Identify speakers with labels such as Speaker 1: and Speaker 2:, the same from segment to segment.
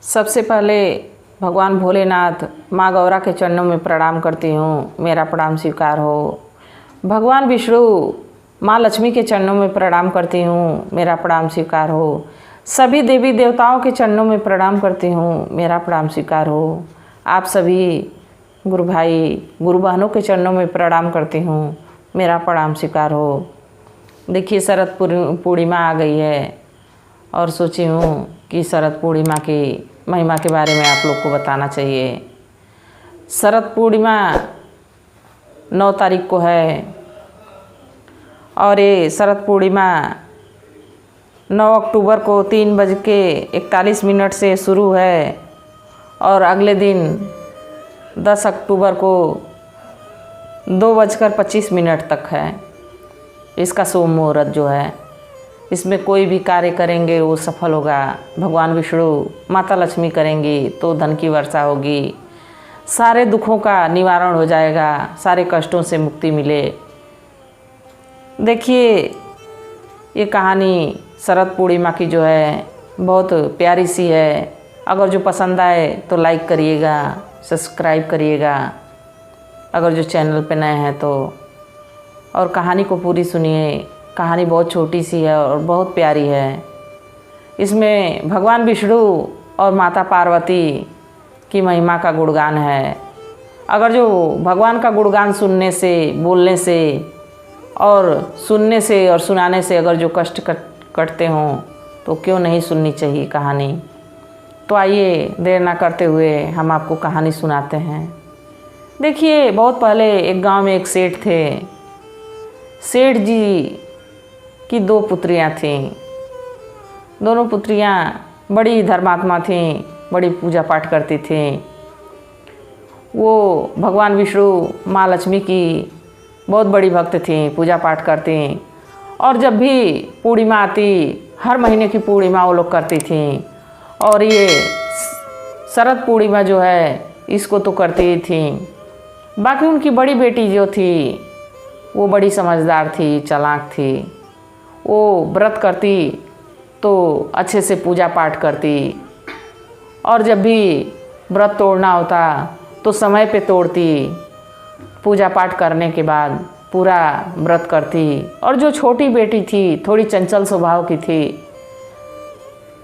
Speaker 1: सबसे पहले भगवान भोलेनाथ माँ गौरा के चरणों में प्रणाम करती हूँ, मेरा प्रणाम स्वीकार हो। भगवान विष्णु माँ लक्ष्मी के चरणों में प्रणाम करती हूँ, मेरा प्रणाम स्वीकार हो। सभी देवी देवताओं के चरणों में प्रणाम करती हूँ, मेरा प्रणाम स्वीकार हो। आप सभी गुरु भाई गुरु बहनों के चरणों में प्रणाम करती हूँ, मेरा प्रणाम स्वीकार हो। देखिए शरद पूर्णिमा आ गई है और सोची हूँ कि शरद पूर्णिमा की महिमा के बारे में आप लोग को बताना चाहिए। शरद पूर्णिमा 9 तारीख को है और ये शरद पूर्णिमा 9 अक्टूबर को 3:41 से शुरू है और अगले दिन 10 अक्टूबर को 2:25 तक है। इसका शुभ मुहूर्त जो है, इसमें कोई भी कार्य करेंगे वो सफल होगा। भगवान विष्णु माता लक्ष्मी करेंगी तो धन की वर्षा होगी, सारे दुखों का निवारण हो जाएगा, सारे कष्टों से मुक्ति मिले। देखिए ये कहानी शरद पूर्णिमा की जो है बहुत प्यारी सी है। अगर जो पसंद आए तो लाइक करिएगा, सब्सक्राइब करिएगा अगर जो चैनल पे नए हैं तो, और कहानी को पूरी सुनिए। कहानी बहुत छोटी सी है और बहुत प्यारी है। इसमें भगवान विष्णु और माता पार्वती की महिमा का गुणगान है। अगर जो भगवान का गुणगान सुनने से, बोलने से और सुनने से और सुनाने से अगर जो कष्ट कटते हों तो क्यों नहीं सुननी चाहिए कहानी। तो आइए देर ना करते हुए हम आपको कहानी सुनाते हैं। देखिए बहुत पहले एक गांव में एक सेठ थे। सेठ जी की 2 पुत्रियां थीं। दोनों पुत्रियां बड़ी धर्मात्मा थीं, बड़ी पूजा पाठ करती थीं। वो भगवान विष्णु माँ लक्ष्मी की बहुत बड़ी भक्त थीं, पूजा पाठ करती। और जब भी पूर्णिमा आती, हर महीने की पूर्णिमा वो लोग करती थीं। और ये शरद पूर्णिमा जो है इसको तो करती ही थीं। बाकी उनकी बड़ी बेटी जो थी वो बड़ी समझदार थी, चालाक थी। वो व्रत करती तो अच्छे से पूजा पाठ करती और जब भी व्रत तोड़ना होता तो समय पे तोड़ती। पूजा पाठ करने के बाद पूरा व्रत करती। और जो छोटी बेटी थी, थोड़ी चंचल स्वभाव की थी,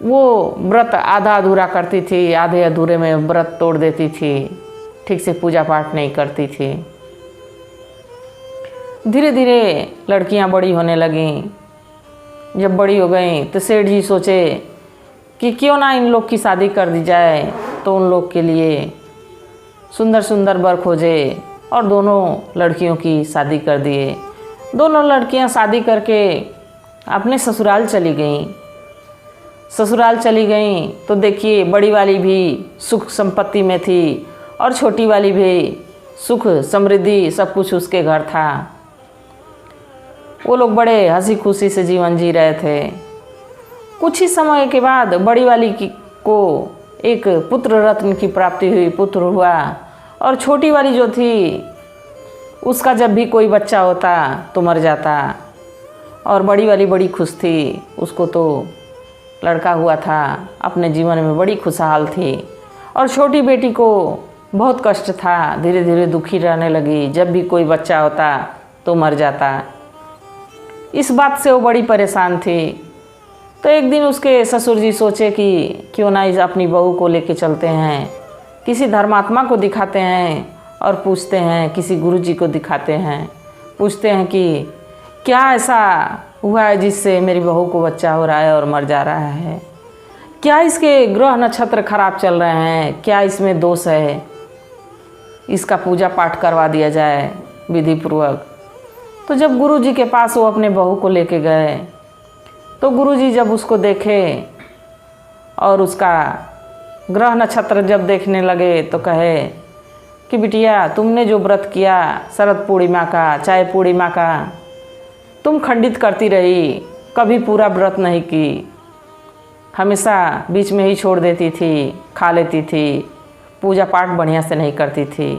Speaker 1: वो व्रत आधा अधूरा करती थी, आधे अधूरे में व्रत तोड़ देती थी, ठीक से पूजा पाठ नहीं करती थी। धीरे धीरे लड़कियां बड़ी होने लगीं। जब बड़ी हो गई तो सेठ जी सोचे कि क्यों ना इन लोग की शादी कर दी जाए, तो उन लोग के लिए सुंदर सुंदर वर खोजे और दोनों लड़कियों की शादी कर दिए। दोनों लड़कियां शादी करके अपने ससुराल चली गईं। ससुराल चली गईं तो देखिए बड़ी वाली भी सुख संपत्ति में थी और छोटी वाली भी सुख समृद्धि सब कुछ उसके घर था। वो लोग बड़े हंसी खुशी से जीवन जी रहे थे। कुछ ही समय के बाद बड़ी वाली को एक पुत्र रत्न की प्राप्ति हुई, पुत्र हुआ। और छोटी वाली जो थी उसका जब भी कोई बच्चा होता तो मर जाता। और बड़ी वाली बड़ी खुश थी, उसको तो लड़का हुआ था, अपने जीवन में बड़ी खुशहाल थी। और छोटी बेटी को बहुत कष्ट था, धीरे धीरे दुखी रहने लगी। जब भी कोई बच्चा होता तो मर जाता। इस बात से वो बड़ी परेशान थी। तो एक दिन उसके ससुर जी सोचे कि क्यों ना इस अपनी बहू को लेके चलते हैं, किसी धर्मात्मा को दिखाते हैं और पूछते हैं, किसी गुरु जी को दिखाते हैं, पूछते हैं कि क्या ऐसा हुआ है जिससे मेरी बहू को बच्चा हो रहा है और मर जा रहा है। क्या इसके ग्रह नक्षत्र खराब चल रहे हैं, क्या इसमें दोष है, इसका पूजा पाठ करवा दिया जाए विधि पूर्वक। तो जब गुरुजी के पास वो अपने बहू को लेके गए तो गुरुजी जब उसको देखे और उसका ग्रह नक्षत्र जब देखने लगे तो कहे कि बिटिया तुमने जो व्रत किया शरद पूर्णिमा का, चाहे पूर्णिमा का, तुम खंडित करती रही, कभी पूरा व्रत नहीं की, हमेशा बीच में ही छोड़ देती थी, खा लेती थी, पूजा पाठ बढ़िया से नहीं करती थी।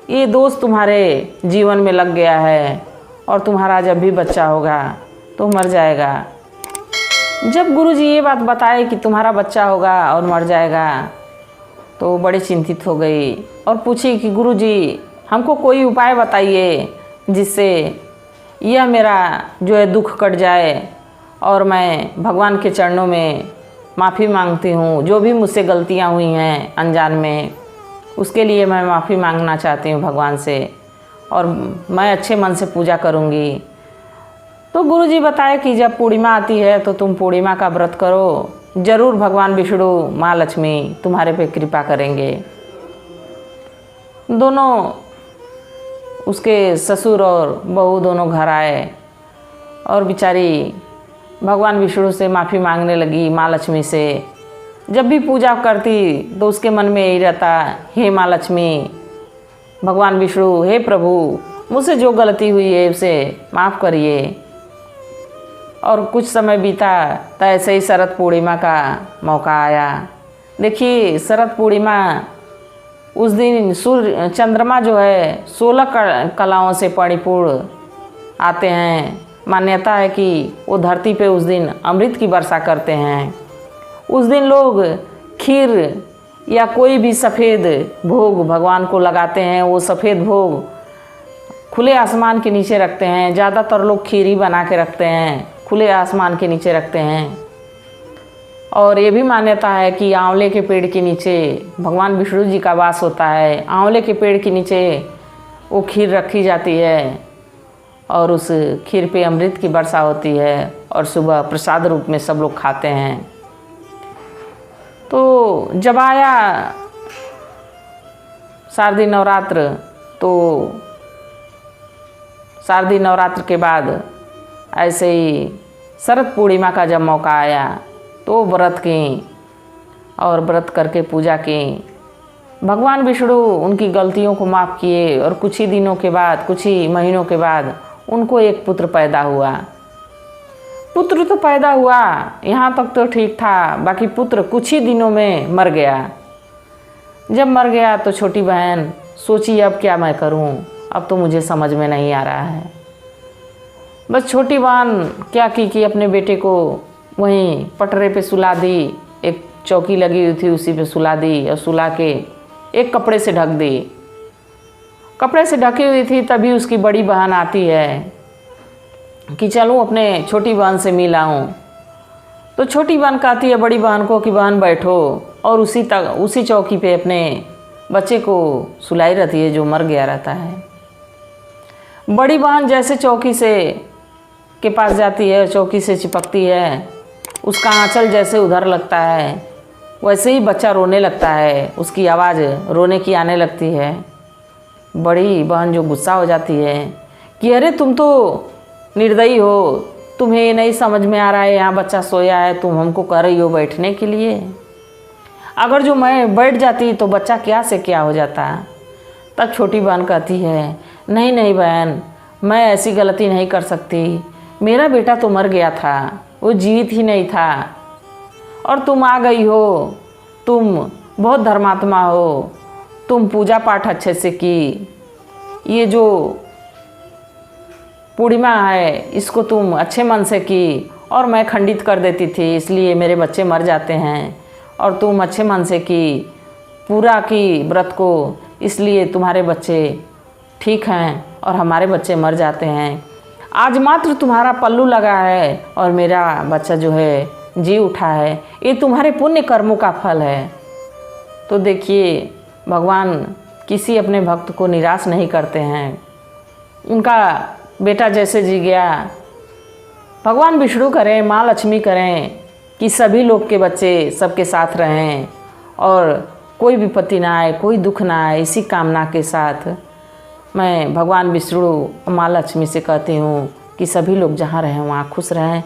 Speaker 1: ये दोष तुम्हारे जीवन में लग गया है और तुम्हारा जब भी बच्चा होगा तो मर जाएगा। जब गुरुजी ये बात बताए कि तुम्हारा बच्चा होगा और मर जाएगा, तो बड़ी चिंतित हो गई और पूछी कि गुरुजी हमको कोई उपाय बताइए जिससे यह मेरा जो है दुख कट जाए और मैं भगवान के चरणों में माफ़ी मांगती हूँ। जो भी मुझसे गलतियाँ हुई हैं अनजान में, उसके लिए मैं माफ़ी मांगना चाहती हूँ भगवान से, और मैं अच्छे मन से पूजा करूँगी। तो गुरुजी बताए कि जब पूर्णिमा आती है तो तुम पूर्णिमा का व्रत करो, ज़रूर भगवान विष्णु माँ लक्ष्मी तुम्हारे पे कृपा करेंगे। दोनों उसके ससुर और बहू दोनों घर आए और बेचारी भगवान विष्णु से माफ़ी मांगने लगी माँ लक्ष्मी से। जब भी पूजा करती तो उसके मन में यही रहता, हे माँ लक्ष्मी, भगवान विष्णु, हे प्रभु, मुझसे जो गलती हुई है उसे माफ़ करिए। और कुछ समय बीता तो ऐसे ही शरद पूर्णिमा का मौका आया। देखिए शरद पूर्णिमा उस दिन सूर्य चंद्रमा जो है 16 कलाओं से परिपूर्ण आते हैं। मान्यता है कि वो धरती पे उस दिन अमृत की वर्षा करते हैं। उस दिन लोग खीर या कोई भी सफ़ेद भोग भगवान को लगाते हैं। वो सफ़ेद भोग खुले आसमान के नीचे रखते हैं। ज़्यादातर लोग खीर ही बना के रखते हैं, खुले आसमान के नीचे रखते हैं। और ये भी मान्यता है कि आंवले के पेड़ के नीचे भगवान विष्णु जी का वास होता है। आंवले के पेड़ के नीचे वो खीर रखी जाती है और उस खीर पे अमृत की वर्षा होती है और सुबह प्रसाद रूप में सब लोग खाते हैं। तो जब आया शारदीय नवरात्र, तो शारदीय नवरात्र के बाद ऐसे ही शरद पूर्णिमा का जब मौका आया तो व्रत की और व्रत करके पूजा की। भगवान विष्णु उनकी गलतियों को माफ़ किए और कुछ ही दिनों के बाद, कुछ ही महीनों के बाद उनको एक पुत्र पैदा हुआ। पुत्र तो पैदा हुआ, यहाँ तक तो ठीक था, बाकी पुत्र कुछ ही दिनों में मर गया। जब मर गया तो छोटी बहन सोची अब क्या मैं करूँ, अब तो मुझे समझ में नहीं आ रहा है। बस छोटी बहन क्या की कि अपने बेटे को वहीं पटरे पे सुला दी। एक चौकी लगी हुई थी उसी पे सुला दी और सुला के एक कपड़े से ढक दी। कपड़े से ढकी हुई थी तभी उसकी बड़ी बहन आती है कि चलूँ अपने छोटी बहन से मिल आऊँ। तो छोटी बहन कहती है बड़ी बहन को कि बहन बैठो, और उसी चौकी पे अपने बच्चे को सुलाई रहती है जो मर गया रहता है। बड़ी बहन जैसे चौकी से के पास जाती है, चौकी से चिपकती है, उसका आंचल जैसे उधर लगता है वैसे ही बच्चा रोने लगता है। उसकी आवाज़ रोने की आने लगती है। बड़ी बहन जो गुस्सा हो जाती है कि अरे तुम तो निर्दयी हो, तुम्हें ये नहीं समझ में आ रहा है यहाँ बच्चा सोया है, तुम हमको कह रही हो बैठने के लिए। अगर जो मैं बैठ जाती तो बच्चा क्या से क्या हो जाता। तब छोटी बहन कहती है नहीं नहीं बहन, मैं ऐसी गलती नहीं कर सकती, मेरा बेटा तो मर गया था, वो जीवित ही नहीं था, और तुम आ गई हो, तुम बहुत धर्मात्मा हो, तुम पूजा पाठ अच्छे से की, ये जो पूर्णिमा है इसको तुम अच्छे मन से की, और मैं खंडित कर देती थी इसलिए मेरे बच्चे मर जाते हैं, और तुम अच्छे मन से की, पूरा की व्रत को, इसलिए तुम्हारे बच्चे ठीक हैं और हमारे बच्चे मर जाते हैं। आज मात्र तुम्हारा पल्लू लगा है और मेरा बच्चा जो है जी उठा है, ये तुम्हारे पुण्य कर्मों का फल है। तो देखिए भगवान किसी अपने भक्त को निराश नहीं करते हैं। उनका बेटा जैसे जी गया, भगवान विष्णु करें, माँ लक्ष्मी करें कि सभी लोग के बच्चे सबके साथ रहें और कोई विपत्ति ना आए, कोई दुख ना आए। इसी कामना के साथ मैं भगवान विष्णु माँ लक्ष्मी से कहती हूँ कि सभी लोग जहाँ रहें वहाँ खुश रहें।